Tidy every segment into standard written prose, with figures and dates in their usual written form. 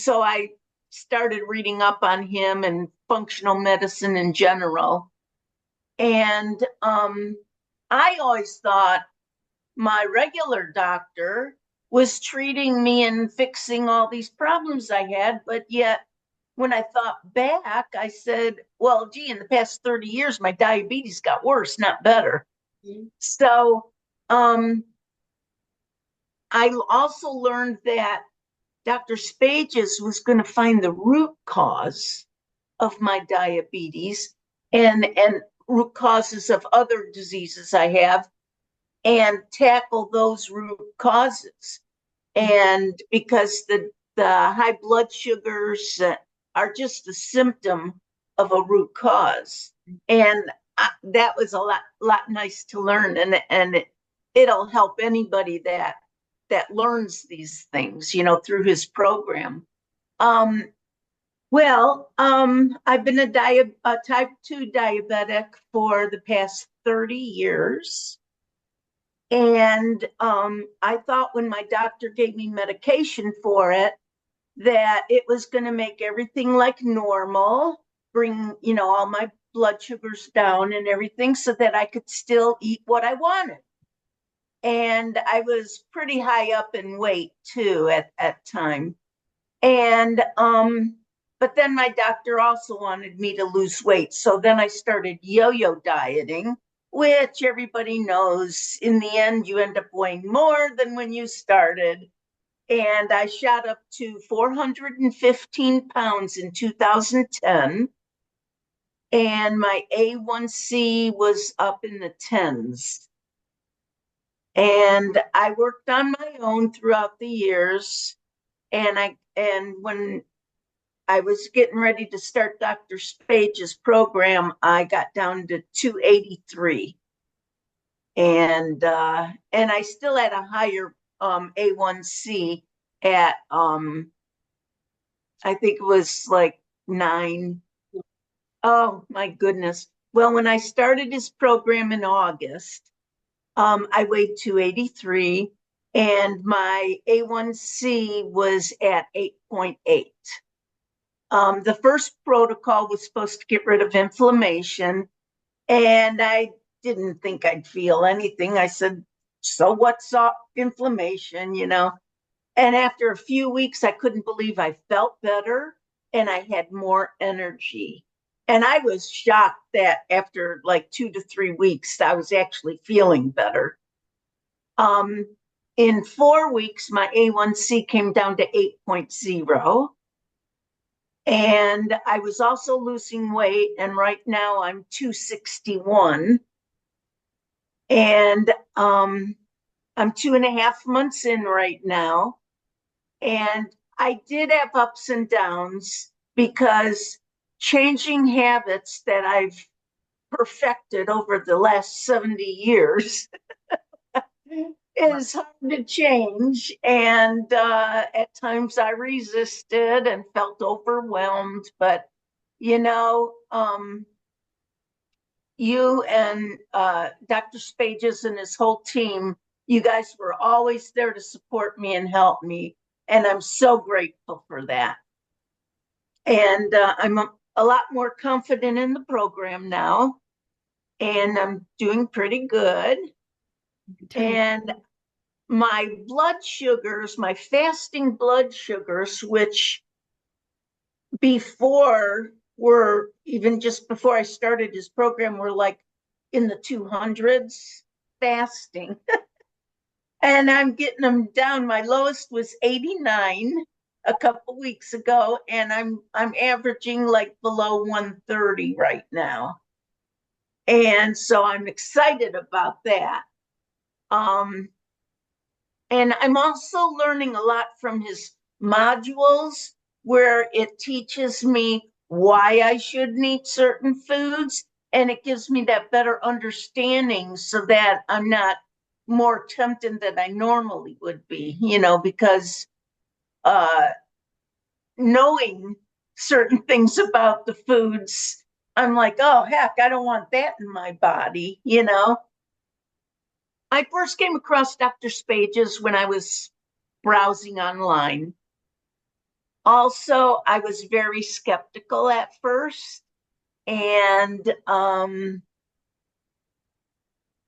so I started reading up on him and functional medicine in general. And I always thought my regular doctor was treating me and fixing all these problems I had. But yet, when I thought back, I said, well, gee, in the past 30 years, my diabetes got worse, not better. Mm-hmm. So I also learned that Dr. Spages was going to find the root cause of my diabetes and root causes of other diseases I have and tackle those root causes. And because the high blood sugars are just a symptom of a root cause. And that was a lot nice to learn. And it'll help anybody that learns these things, you know, through his program. I've been a type 2 diabetic for the past 30 years. And I thought when my doctor gave me medication for it, that it was going to make everything like normal, bring, you know, all my blood sugars down and everything so that I could still eat what I wanted. And I was pretty high up in weight too at time. And but then my doctor also wanted me to lose weight. So then I started yo-yo dieting, which everybody knows in the end you end up weighing more than when you started. And I shot up to 415 pounds in 2010. And my A1C was up in the 10s. And I worked on my own throughout the years. And when I was getting ready to start Dr. Spages' program, I got down to 283. And I still had a higher A1C at I think it was like 9. Oh my goodness. Well, when I started his program in August, I weighed 283 and my A1C was at 8.8. The first protocol was supposed to get rid of inflammation, and I didn't think I'd feel anything. I said, so what's up, inflammation, you know? And after a few weeks, I couldn't believe I felt better and I had more energy. And I was shocked that after like 2 to 3 weeks, I was actually feeling better. In 4 weeks, my A1C came down to 8.0. And I was also losing weight. And right now I'm 261. And I'm 2.5 months in right now. And I did have ups and downs because changing habits that I've perfected over the last 70 years is hard to change. And at times I resisted and felt overwhelmed. But, you know, you and Dr. Spages and his whole team, you guys were always there to support me and help me. And I'm so grateful for that. And I'm a lot more confident in the program now. And I'm doing pretty good. And my blood sugars, my fasting blood sugars, which before were, even just before I started his program, were like in the 200s fasting. And I'm getting them down. My lowest was 89 a couple weeks ago, and I'm averaging like below 130 right now. And so I'm excited about that. And I'm also learning a lot from his modules where it teaches me why I shouldn't eat certain foods, and it gives me that better understanding so that I'm not more tempted than I normally would be, you know, because knowing certain things about the foods, I'm like, oh, heck, I don't want that in my body, you know. I first came across Dr. Spages when I was browsing online. Also, I was very skeptical at first, and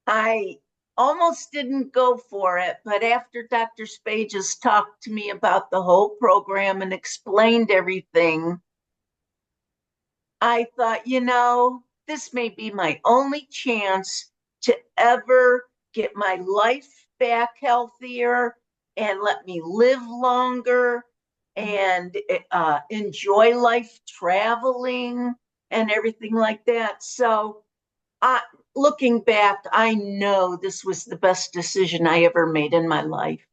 I almost didn't go for it. But after Dr. Spages talked to me about the whole program and explained everything, I thought, this may be my only chance to ever get my life back healthier and let me live longer and enjoy life traveling and everything like that. So, looking back, I know this was the best decision I ever made in my life.